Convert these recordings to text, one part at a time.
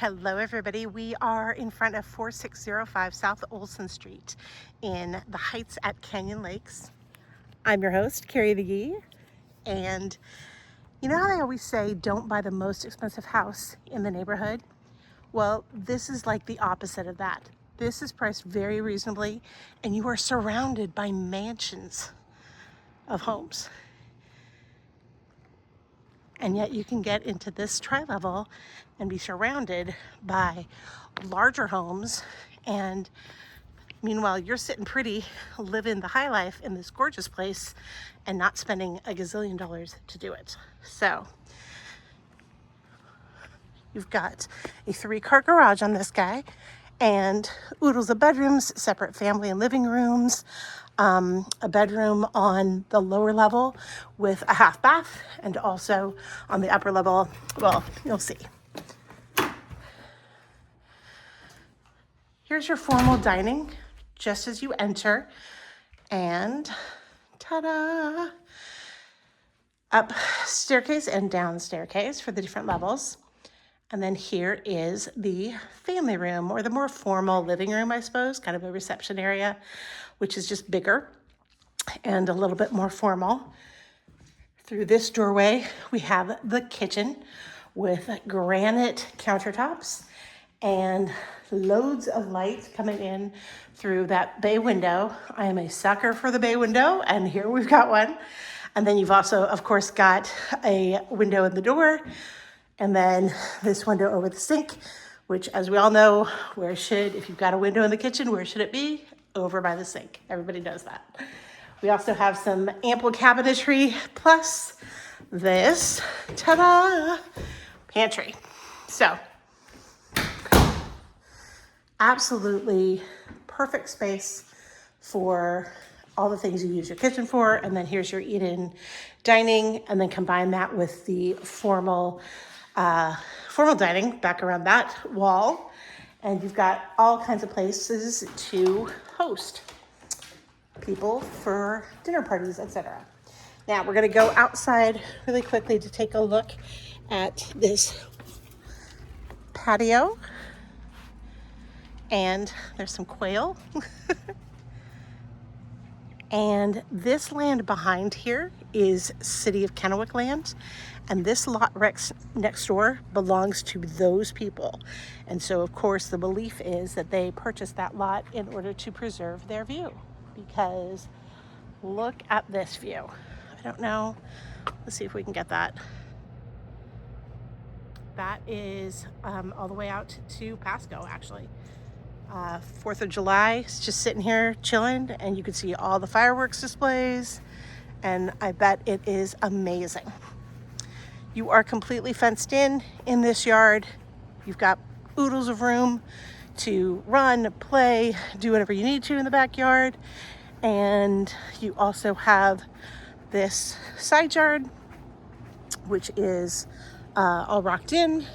Hello everybody, we are in front of 4605 South Olson Street in the Heights at Canyon Lakes. I'm your host, Cari McGee, and you know how they always say don't buy the most expensive house in the neighborhood? Well, this is like the opposite of that. This is priced very reasonably and you are surrounded by mansions of homes. And yet you can get into this tri-level and be surrounded by larger homes, and meanwhile you're sitting pretty, living the high life in this gorgeous place and not spending a gazillion dollars to do it. So you've got a 3-car garage on this guy and oodles of bedrooms, separate family and living rooms, a bedroom on the lower level with a half bath, and also on the upper level, well, you'll see. Here's your formal dining just as you enter, and ta-da! Up staircase and down staircase for the different levels. And then here is the family room, or the more formal living room, I suppose, kind of a reception area, which is just bigger and a little bit more formal. Through this doorway, we have the kitchen with granite countertops and loads of light coming in through that bay window. I am a sucker for the bay window, and here we've got one. And then you've also, of course, got a window in the door, and then this window over the sink, which, as we all know, if you've got a window in the kitchen, where should it be? Over by the sink. Everybody knows that. We also have some ample cabinetry, plus this, ta-da, pantry. So, absolutely perfect space for all the things you use your kitchen for. And then here's your eat-in dining, and then combine that with the formal dining back around that wall, and you've got all kinds of places to host people for dinner parties, etc. Now we're going to go outside really quickly to take a look at this patio, and there's some quail. And this land behind here is City of Kennewick land. And this lot next door belongs to those people. And so, of course, the belief is that they purchased that lot in order to preserve their view. Because look at this view. I don't know. Let's see if we can get that. That is all the way out to Pasco, actually. 4th of July, it's just sitting here chilling, and you can see all the fireworks displays, and I bet it is amazing. You are completely fenced in this yard. You've got oodles of room to run, play, do whatever you need to in the backyard, and you also have this side yard, which is all rocked in,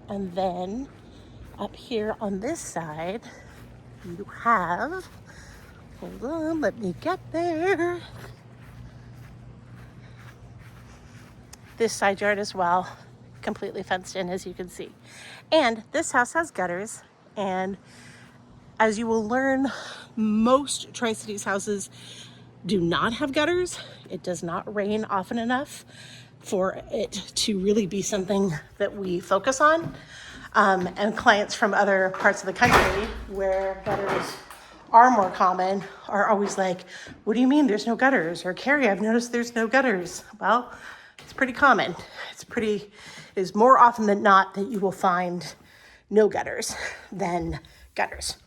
and then up here on this side, you have, hold on, let me get there, this side yard as well, completely fenced in, as you can see. And this house has gutters, and as you will learn, most Tri-Cities houses do not have gutters. It does not rain often enough for it to really be something that we focus on. And clients from other parts of the country where gutters are more common are always like, what do you mean there's no gutters? Or, Cari, I've noticed there's no gutters. Well, it's pretty common. It is more often than not that you will find no gutters than gutters.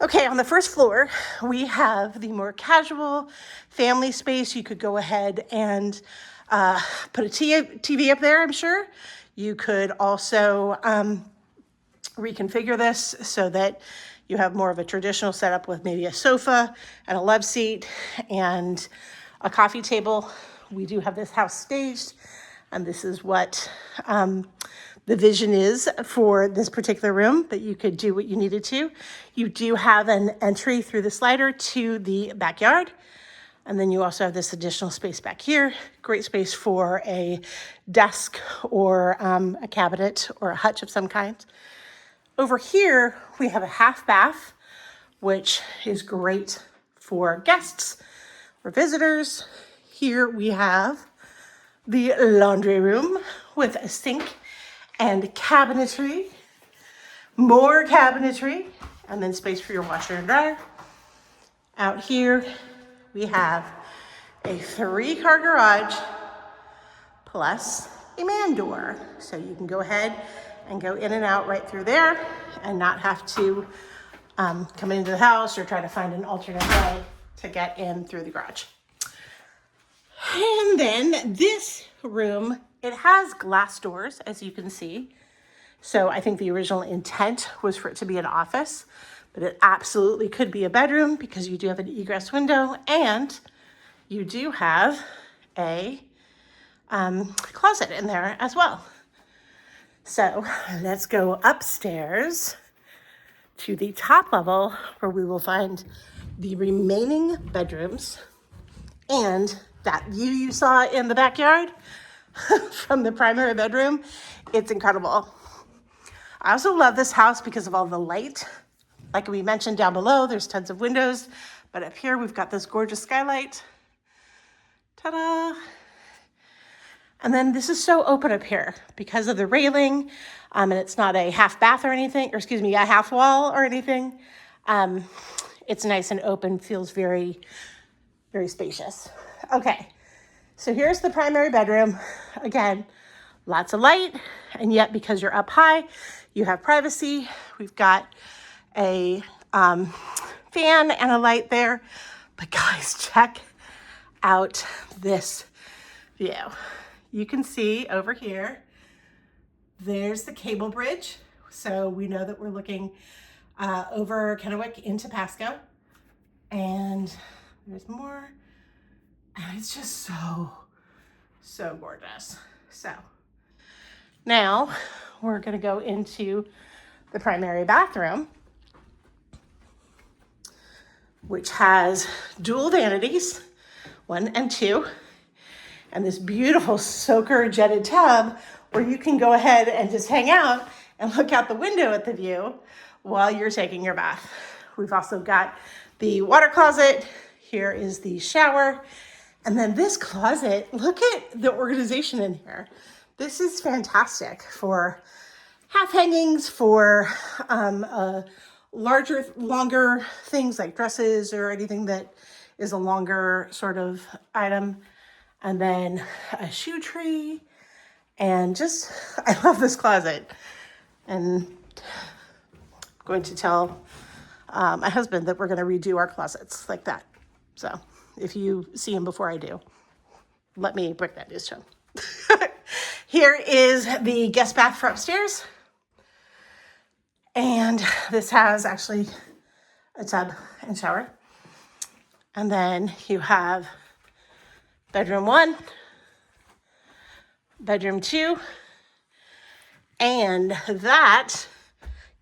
Okay, on the first floor, we have the more casual family space. You could go ahead and put a TV up there, I'm sure. You could also reconfigure this so that you have more of a traditional setup with maybe a sofa and a love seat and a coffee table. We do have this house staged, and this is what the vision is for this particular room, but you could do what you needed to. You do have an entry through the slider to the backyard. And then you also have this additional space back here. Great space for a desk or a cabinet or a hutch of some kind. Over here, we have a half bath, which is great for guests or visitors. Here we have the laundry room with a sink and cabinetry, more cabinetry, and then space for your washer and dryer. Out here, we have a 3-car garage plus a man door. So you can go ahead and go in and out right through there and not have to come into the house or try to find an alternate way to get in through the garage. And then this room, it has glass doors, as you can see. So I think the original intent was for it to be an office, but it absolutely could be a bedroom because you do have an egress window and you do have a closet in there as well. So let's go upstairs to the top level where we will find the remaining bedrooms and that view you saw in the backyard from the primary bedroom. It's incredible. I also love this house because of all the light. Like we mentioned down below, there's tons of windows, but up here we've got this gorgeous skylight. Ta-da! And then this is so open up here because of the railing, and it's not a half bath or anything, or excuse me, a half wall or anything. It's nice and open, feels very, very spacious. Okay, so here's the primary bedroom. Again, lots of light, and yet because you're up high, you have privacy. We've got a fan and a light there. But guys, check out this view. You can see over here, there's the cable bridge. So we know that we're looking over Kennewick into Pasco. And there's more. And it's just so gorgeous. So now we're gonna go into the primary bathroom, which has dual vanities, 1 and 2, and this beautiful soaker jetted tub where you can go ahead and just hang out and look out the window at the view while you're taking your bath. We've also got the water closet. Here is the shower. And then this closet, look at the organization in here. This is fantastic for half hangings, for longer things like dresses or anything that is a longer sort of item. And then a shoe tree, and just, I love this closet. And I'm going to tell my husband that we're going to redo our closets like that. So if you see him before I do, let me break that news to him. Here is the guest bath for upstairs. And this has actually a tub and shower. And then you have bedroom 1, bedroom 2, and that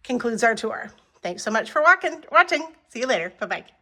concludes our tour. Thanks so much for watching. See you later. Bye-bye.